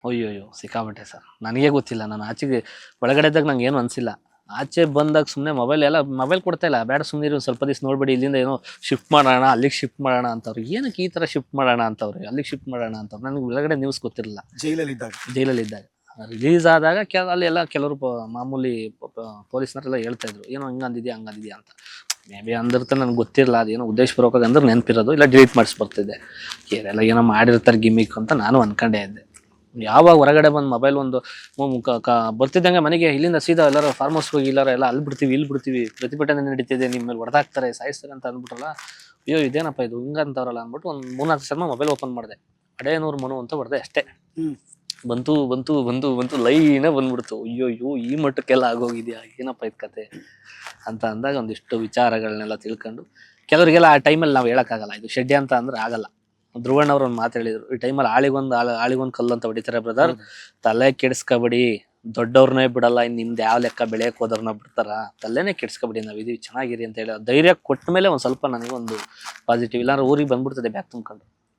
ಅಯ್ಯೋಯ್ಯೋ ಸಿಕ್ಕಾಪಟ್ಟೆ ಸರ್. ನನಗೆ ಗೊತ್ತಿಲ್ಲ, ನಾನು ಆಚೆಗೆ ಒಳಗಡೆ ಇದ್ದಾಗ ನಂಗೆ ಏನು ಅನಿಸಿಲ್ಲ. ಆಚೆ ಬಂದಾಗ ಸುಮ್ಮನೆ ಮೊಬೈಲ್ ಕೊಡ್ತಾ ಇಲ್ಲ, ಬೇಡ ಸುಮ್ಮನಿರು ಸ್ವಲ್ಪ ದಿವಸ ನೋಡ್ಬೇಡಿ, ಇಲ್ಲಿಂದ ಏನೋ ಶಿಫ್ಟ್ ಮಾಡೋಣ ಅಲ್ಲಿಗೆ ಶಿಫ್ಟ್ ಮಾಡೋಣ ಅಂತವ್ರು. ಏನಕ್ಕೆ ಈ ಥರ ಶಿಫ್ಟ್ ಮಾಡೋಣ ಅಂತವ್ರು, ಅಲ್ಲಿಗೆ ಶಿಫ್ಟ್ ಮಾಡೋಣ ಅಂತವ್ರು. ನನಗೆ ಒಳಗಡೆ ನ್ಯೂಸ್ ಗೊತ್ತಿರಲಿಲ್ಲ. ಜೈಲಲ್ಲಿದ್ದಾಗ ರಿಲೀಸ್ ಆದಾಗ ಅಲ್ಲೆಲ್ಲ ಕೆಲವರು ಮಾಮೂಲಿ ಪೊಲೀಸ್ನವರೆಲ್ಲ ಹೇಳ್ತಾ ಇದ್ರು, ಏನೋ ಹಂಗಂದಿದ್ಯಾ ಅಂತ. ಮೇ ಬಿ ಅಂದಿರ್ತಾರೆ, ನನಗೆ ಗೊತ್ತಿರಲ್ಲ, ಅದೇನೋ ಉದ್ದೇಶಪೂರ್ವಕ ಅಂದ್ರೆ ನೆನಪಿರೋದು, ಇಲ್ಲ ಡಿಲೀಟ್ ಮಾಡಿಸ್ಬರ್ತಿದ್ದೆ. ಇದೆಲ್ಲ ಏನೋ ಮಾಡಿರ್ತಾರೆ ಗಿಮಿಕ್ ಅಂತ ನಾನು ಅನ್ಕೊಂಡೇ ಇದ್ದೆ. ಯಾವಾಗ ಹೊರಗಡೆ ಬಂದು ಮೊಬೈಲ್ ಒಂದು ಬರ್ತಿದ್ದಂಗೆ ಮನೆಗೆ, ಇಲ್ಲಿಂದ ಸೀದಾ ಎಲ್ಲರೂ ಫಾರ್ಮ್ ಹೌಸ್ ಹೋಗಿ ಇಲ್ಲಾರ ಎಲ್ಲ ಅಲ್ಲಿ ಬಿಡ್ತೀವಿ ಪ್ರತಿಭಟನೆ ನಡೀತಿದೆ, ನಿಮ್ಮ ಮೇಲೆ ಹೊಡೆದಾಕ್ತಾರೆ ಸಾಯಿಸ್ತಾರೆ ಅಂತ ಅಂದ್ಬಿಟ್ರಲ್ಲ. ಅಯ್ಯೋ ಇದೇನಪ್ಪ ಇದು ಹಿಂಗಂತವ್ರಲ್ಲ ಅಂದ್ಬಿಟ್ಟು ಒಂದು 3-4 ಸಲ ಮೊಬೈಲ್ ಓಪನ್ ಮಾಡಿದೆ. ಅಡೇನೂರು ಮನು ಅಂತ ಹೊಡೆದೆ ಅಷ್ಟೇ. ಬಂತು ಲೈನೇ ಬಂದ್ಬಿಡ್ತು. ಅಯ್ಯೋ ಈ ಮಟ್ಟಕ್ಕೆಲ್ಲ ಆಗೋಗಿದ್ಯಾ, ಏನಪ್ಪ ಇದು ಕತೆ ಅಂತ ಅಂದಾಗ ಒಂದಿಷ್ಟು ವಿಚಾರಗಳನ್ನೆಲ್ಲ ತಿಳ್ಕೊಂಡು, ಕೆಲವರಿಗೆಲ್ಲ ಆ ಟೈಮಲ್ಲಿ ನಾವು ಹೇಳೋಕ್ಕಾಗಲ್ಲ, ಇದು ಷಡ್ಯ ಅಂತ ಅಂದ್ರೆ ಆಗಲ್ಲ. ಧ್ರುವಣ್ಣ ಅವ್ರು ಒಂದು ಮಾತು ಹೇಳಿದ್ರು, ಈ ಟೈಮಲ್ಲಿ ಆಳಿಗೊಂದು ಕಲ್ಲು ಅಂತ ಹೊಡಿತಾರೆ ಬ್ರದರ್, ತಲೆ ಕೆಡಿಸ್ಕೊಬೇಡಿ, ದೊಡ್ಡವ್ರನ್ನೇ ಬಿಡಲ್ಲ, ಇನ್ನು ನಿಮ್ದು ಯಾವ ಲೆಕ್ಕ ಬೆಳೆಯಕ್ಕೆ ಹೋದವ್ರನ್ನ ಬಿಡ್ತಾರ, ತಲೆನೇ ಕೆಡಿಸ್ಕೊಬೇಡಿ, ನಾವು ಇದೀವಿ ಚೆನ್ನಾಗಿರಿ ಅಂತ ಹೇಳಿ ಧೈರ್ಯ ಕೊಟ್ಟ ಮೇಲೆ ಒಂದು ಸ್ವಲ್ಪ ನನಗೆ ಒಂದು ಪಾಸಿಟಿವ್. ಇಲ್ಲಾಂದ್ರೆ ಊರಿಗೆ ಬಂದ್ಬಿಡ್ತದೆ ಬ್ಯಾಗ್ ತುಂಬ್ಕೊಂಡು.